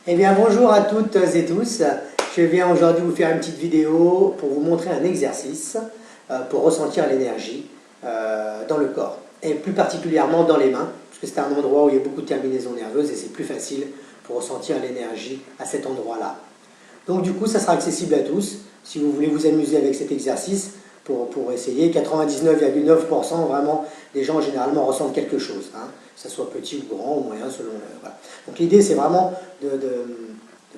Eh bien bonjour à toutes et tous, je viens aujourd'hui vous faire une petite vidéo pour vous montrer un exercice pour ressentir l'énergie dans le corps et plus particulièrement dans les mains parce que c'est un endroit où il y a beaucoup de terminaisons nerveuses et c'est plus facile pour ressentir l'énergie à cet endroit-là. Donc du coup ça sera accessible à tous si vous voulez vous amuser avec cet exercice pour essayer. 99,9% vraiment des gens généralement ressentent quelque chose, hein, que ce soit petit ou grand ou moyen selon le, voilà. Donc l'idée c'est vraiment de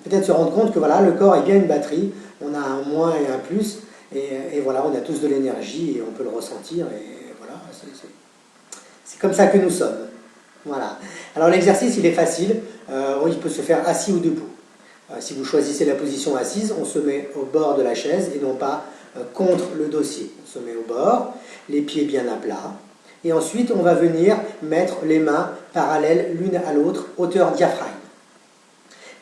peut-être se rendre compte que voilà, le corps est bien une batterie, on a un moins et un plus, et voilà, on a tous de l'énergie et on peut le ressentir, et voilà, c'est comme ça que nous sommes. Voilà. Alors l'exercice il est facile, il peut se faire assis ou debout. Si vous choisissez la position assise, on se met au bord de la chaise et non pas contre le dossier. On se met au bord, les pieds bien à plat, et ensuite on va venir mettre les mains parallèles l'une à l'autre, hauteur diaphragme.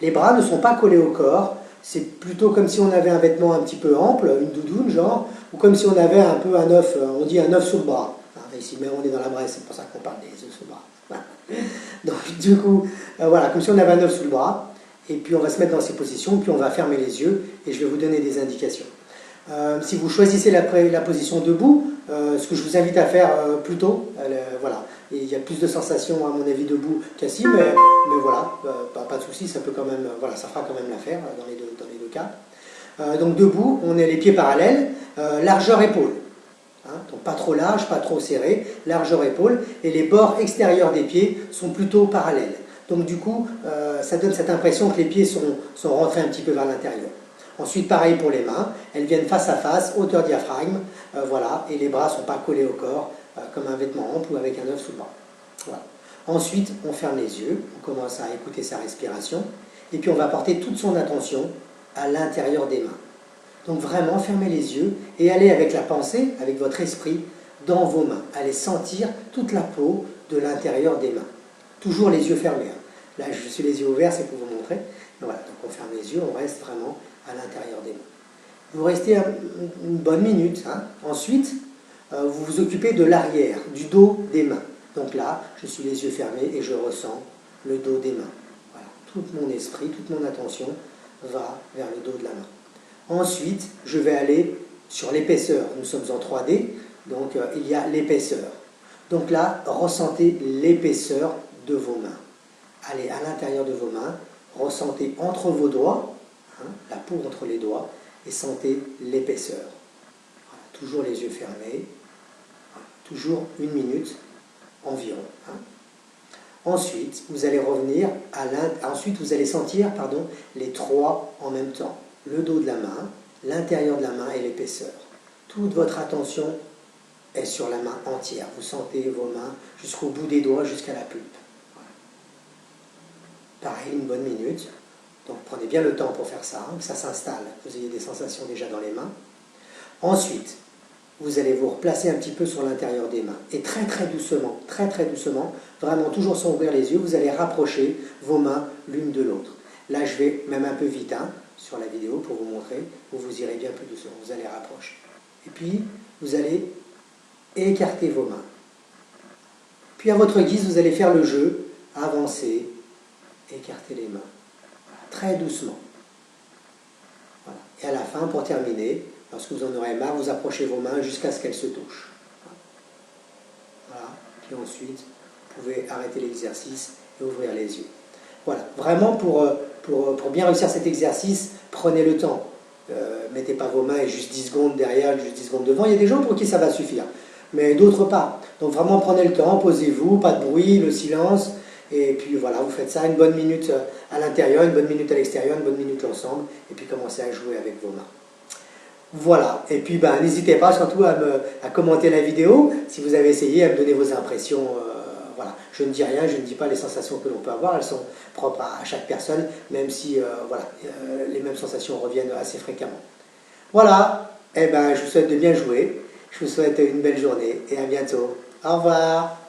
Les bras ne sont pas collés au corps, c'est plutôt comme si on avait un vêtement un petit peu ample, une doudoune genre, ou comme si on avait un peu un œuf, on dit un œuf sous le bras. Ici même on est dans la Bresse, c'est pour ça qu'on parle des œufs sous le bras. Voilà. Donc du coup, voilà, comme si on avait un œuf sous le bras, et puis on va se mettre dans ces positions, puis on va fermer les yeux, et je vais vous donner des indications. Si vous choisissez la position debout, ce que je vous invite à faire plutôt, voilà, il y a plus de sensations à mon avis debout qu'assis, mais voilà, pas de souci, ça peut quand même, voilà, ça fera quand même l'affaire dans les deux cas. Donc debout, on est les pieds parallèles, largeur épaule, hein, donc pas trop large, pas trop serré, largeur épaule, et les bords extérieurs des pieds sont plutôt parallèles. Donc du coup, ça donne cette impression que les pieds sont rentrés un petit peu vers l'intérieur. Ensuite, pareil pour les mains, elles viennent face à face, hauteur diaphragme, voilà, et les bras ne sont pas collés au corps, comme un vêtement ample ou avec un œuf sous le bras. Voilà. Ensuite, on ferme les yeux, on commence à écouter sa respiration, et puis on va porter toute son attention à l'intérieur des mains. Donc vraiment, fermez les yeux et allez avec la pensée, avec votre esprit, dans vos mains. Allez sentir toute la peau de l'intérieur des mains. Toujours les yeux fermés. Hein. Là, je suis les yeux ouverts, c'est pour vous montrer. Voilà, donc on ferme les yeux, on reste vraiment à l'intérieur des mains. Vous restez une bonne minute. Hein. Ensuite, vous vous occupez de l'arrière, du dos des mains. Donc là, je suis les yeux fermés et je ressens le dos des mains. Voilà. Tout mon esprit, toute mon attention va vers le dos de la main. Ensuite, je vais aller sur l'épaisseur. Nous sommes en 3D, donc il y a l'épaisseur. Donc là, ressentez l'épaisseur de vos mains. Allez à l'intérieur de vos mains, ressentez entre vos doigts, hein, la peau entre les doigts, et sentez l'épaisseur. Voilà, toujours les yeux fermés, voilà, toujours une minute environ. Hein. Ensuite, vous allez revenir ensuite vous allez sentir les trois en même temps. Le dos de la main, l'intérieur de la main et l'épaisseur. Toute votre attention est sur la main entière. Vous sentez vos mains jusqu'au bout des doigts, jusqu'à la pulpe. Pareil, une bonne minute. Donc prenez bien le temps pour faire ça, hein, que ça s'installe, que vous ayez des sensations déjà dans les mains. Ensuite, vous allez vous replacer un petit peu sur l'intérieur des mains. Et très doucement, vraiment toujours sans ouvrir les yeux, vous allez rapprocher vos mains l'une de l'autre. Là, je vais même un peu vite hein, sur la vidéo pour vous montrer, où vous irez bien plus doucement, vous allez rapprocher. Et puis, vous allez écarter vos mains. Puis à votre guise, vous allez faire le jeu, avancer, écarter les mains, voilà, très doucement. Voilà. Et à la fin, pour terminer, lorsque vous en aurez marre, vous approchez vos mains jusqu'à ce qu'elles se touchent. Voilà. Puis ensuite, vous pouvez arrêter l'exercice et ouvrir les yeux. Voilà. Vraiment, pour bien réussir cet exercice, prenez le temps. Mettez pas vos mains et juste 10 secondes derrière, juste 10 secondes devant. Il y a des gens pour qui ça va suffire, mais d'autres pas. Donc vraiment, prenez le temps, posez-vous, pas de bruit, le silence. Et puis voilà, vous faites ça, une bonne minute à l'intérieur, une bonne minute à l'extérieur, une bonne minute ensemble, et puis commencez à jouer avec vos mains. Voilà, et puis n'hésitez pas surtout à commenter la vidéo, si vous avez essayé, à me donner vos impressions. Voilà. Je ne dis rien, je ne dis pas les sensations que l'on peut avoir, elles sont propres à chaque personne, même si voilà, les mêmes sensations reviennent assez fréquemment. Voilà, et je vous souhaite de bien jouer, je vous souhaite une belle journée, et à bientôt. Au revoir.